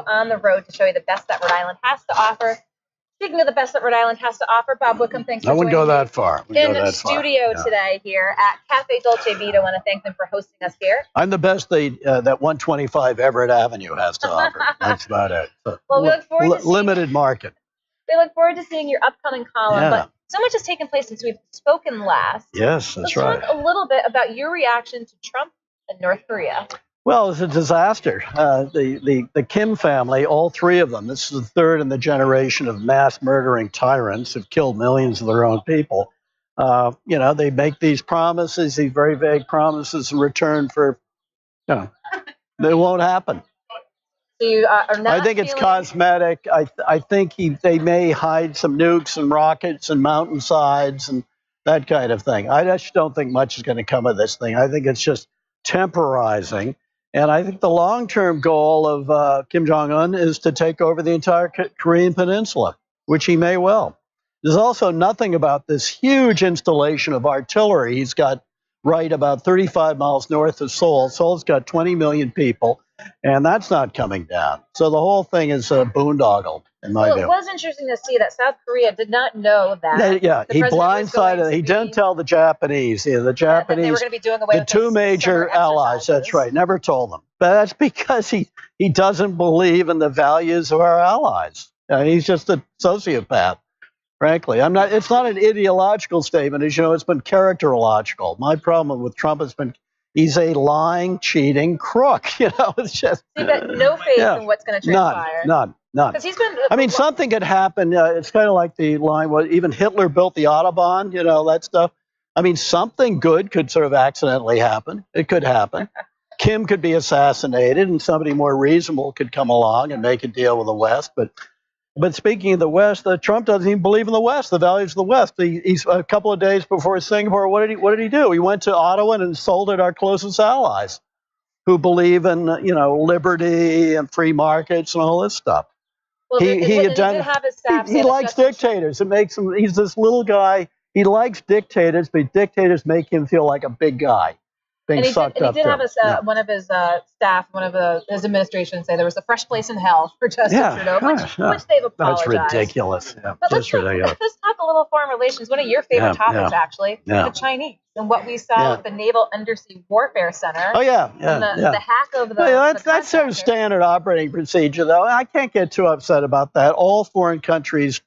on the road to show you the best that Rhode Island has to offer. Speaking of the best that Rhode Island has to offer, Bob Whitcomb, thanks for joining me. I wouldn't go that far. In studio today here at Cafe Dolce Vita. I want to thank them for hosting us here. I'm the best that 125 Everett Avenue has to offer. That's about it. Well, we look forward to limited market. We look forward to seeing your upcoming column, but so much has taken place since we've spoken last. Yes, that's right. Let's talk a little bit about your reaction to Trump and North Korea. Well, it's a disaster. The Kim family, all three of them, this is the third in the generation of mass murdering tyrants who've killed millions of their own people. They make these promises, these very vague promises in return for, they won't happen. So you are not I think it's cosmetic. I think they may hide some nukes and rockets and mountainsides and that kind of thing. I just don't think much is going to come of this thing. I think it's just temporizing. And I think the long-term goal of Kim Jong-un is to take over the entire Korean peninsula, which he may well. There's also nothing about this huge installation of artillery he's got right about 35 miles north of Seoul. Seoul's got 20 million people, and that's not coming down. So the whole thing is boondoggle, in my view. It was interesting to see that South Korea did not know that. He blindsided. He didn't tell the Japanese. The Japanese, that they were going to be doing away with two major allies. That's right. Never told them. But that's because he doesn't believe in the values of our allies. He's just a sociopath. Frankly, it's not an ideological statement. As you know, it's been characterological. My problem with Trump has been he's a lying, cheating crook. It's just. So you've got no faith in what's going to transpire. None. Because he's been. Something could happen. It's kind of like the line where even Hitler built the Autobahn. That stuff. Something good could sort of accidentally happen. It could happen. Kim could be assassinated, and somebody more reasonable could come along and make a deal with the West. But speaking of the West, Trump doesn't even believe in the West, the values of the West. He's a couple of days before Singapore. What did he do? He went to Ottawa and insulted our closest allies, who believe in liberty and free markets and all this stuff. Well, he likes dictators. It makes him. He's this little guy. He likes dictators, but dictators make him feel like a big guy. And he did have one of his staff, one of his administration say there was a fresh place in hell for Justin Trudeau, which they've apologized. That's ridiculous. But let's talk a little foreign relations. One of your favorite topics, actually, the Chinese and what we saw with the Naval Undersea Warfare Center. Oh, and the hack of the that's sort of standard operating procedure, though. I can't get too upset about that. All foreign countries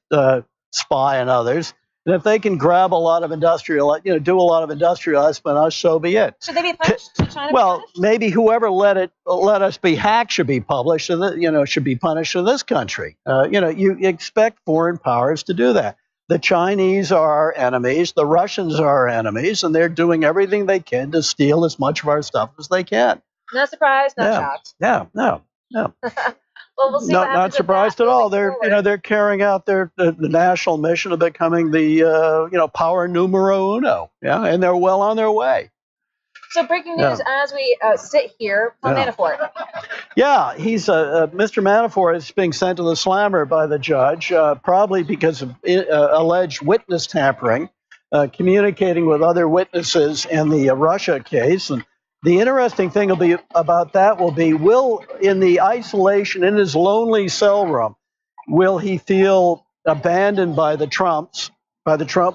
spy on others. And if they can grab a lot of industrial, do a lot of industrial espionage, so be it. Should they be punished? Should China be punished? Maybe whoever let us be hacked should be published, and should be punished in this country. You expect foreign powers to do that. The Chinese are our enemies, the Russians are our enemies, and they're doing everything they can to steal as much of our stuff as they can. Not surprised, not shocked. No. Well, we'll see what happens. Not surprised at all. They're carrying out the national mission of becoming the power numero uno. And they're well on their way. So breaking news as we sit here, Paul Manafort. He's Mr. Manafort is being sent to the slammer by the judge, probably because of alleged witness tampering, communicating with other witnesses in the Russia case. And the interesting thing will be, in the isolation, in his lonely cell room, will he feel abandoned by the Trump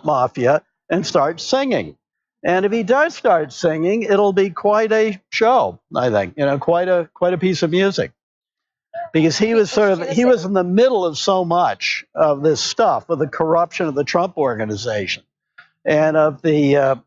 mafia and start singing? And if he does start singing, it'll be quite a show, I think, quite a piece of music. Because he was in the middle of so much of this stuff, of the corruption of the Trump organization. And of the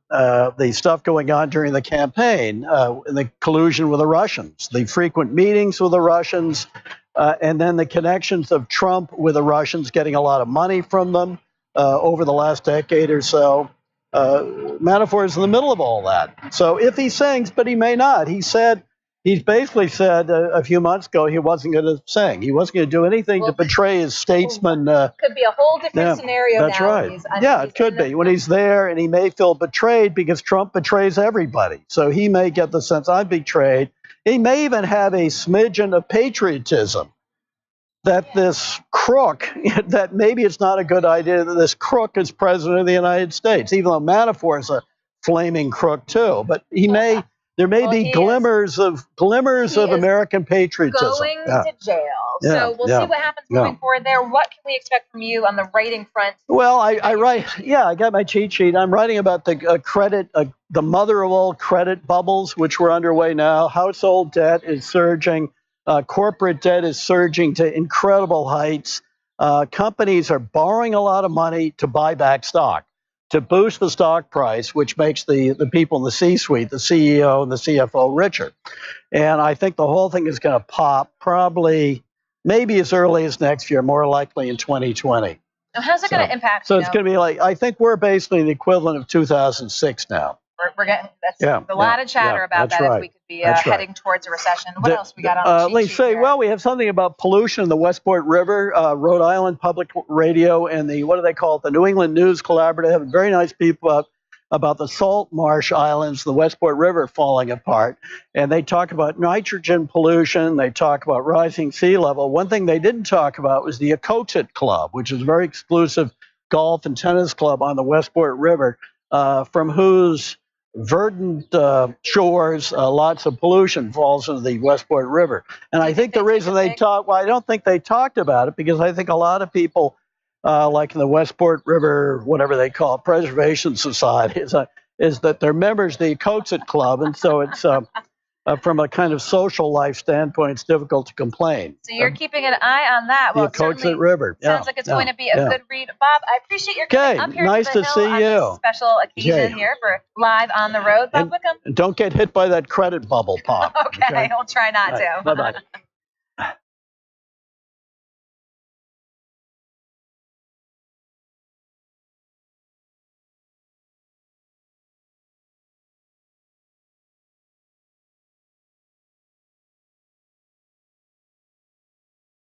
stuff going on during the campaign, the collusion with the Russians, the frequent meetings with the Russians, and then the connections of Trump with the Russians, getting a lot of money from them over the last decade or so. Manafort is in the middle of all that. So if he sings, but he may not. He basically said a few months ago he wasn't going to sing. He wasn't going to do anything to betray his statesman. Could be a whole different scenario now. That's right. It could be. When he's there and he may feel betrayed because Trump betrays everybody. So he may get the sense, I'm betrayed. He may even have a smidgen of patriotism that this crook, that maybe it's not a good idea that this crook is president of the United States, even though Manafort's a flaming crook too. But there may be glimmers of American patriotism. Going to jail. Yeah, so we'll see what happens moving forward there. What can we expect from you on the writing front? Well, I write. Yeah, I got my cheat sheet. I'm writing about the credit, the mother of all credit bubbles, which were underway now. Household debt is surging. Corporate debt is surging to incredible heights. Companies are borrowing a lot of money to buy back stock, to boost the stock price, which makes the people in the C-suite, the CEO and the CFO, richer. And I think the whole thing is going to pop probably maybe as early as next year, more likely in 2020. Now, how's it going to impact? So it's going to be like, I think we're basically the equivalent of 2006 now. We're getting a lot of chatter about that. If we could be heading towards a recession. What else we got on the cheat sheet here? Well, we have something about pollution in the Westport River. Rhode Island Public Radio and the, what do they call it? The New England News Collaborative have very nice people about the salt marsh islands, the Westport River falling apart. And they talk about nitrogen pollution. They talk about rising sea level. One thing they didn't talk about was the Ocotit Club, which is a very exclusive golf and tennis club on the Westport River, from whose verdant shores, lots of pollution falls into the Westport River. And I think the reason they talk, well, I don't think they talked about it because I think a lot of people, like in the Westport River, whatever they call it, Preservation Society, is that they're members of the Ocotit Club. And so it's, from a kind of social life standpoint, it's difficult to complain. So you're keeping an eye on that. Well, the Ocotit River. Sounds like it's going to be a good read. Bob, I appreciate your coming up here nice to the see Hill you. on this special occasion here for Live on the Road. Bob Whitcomb. And don't get hit by that credit bubble pop. Okay, we'll try not to. Bye-bye.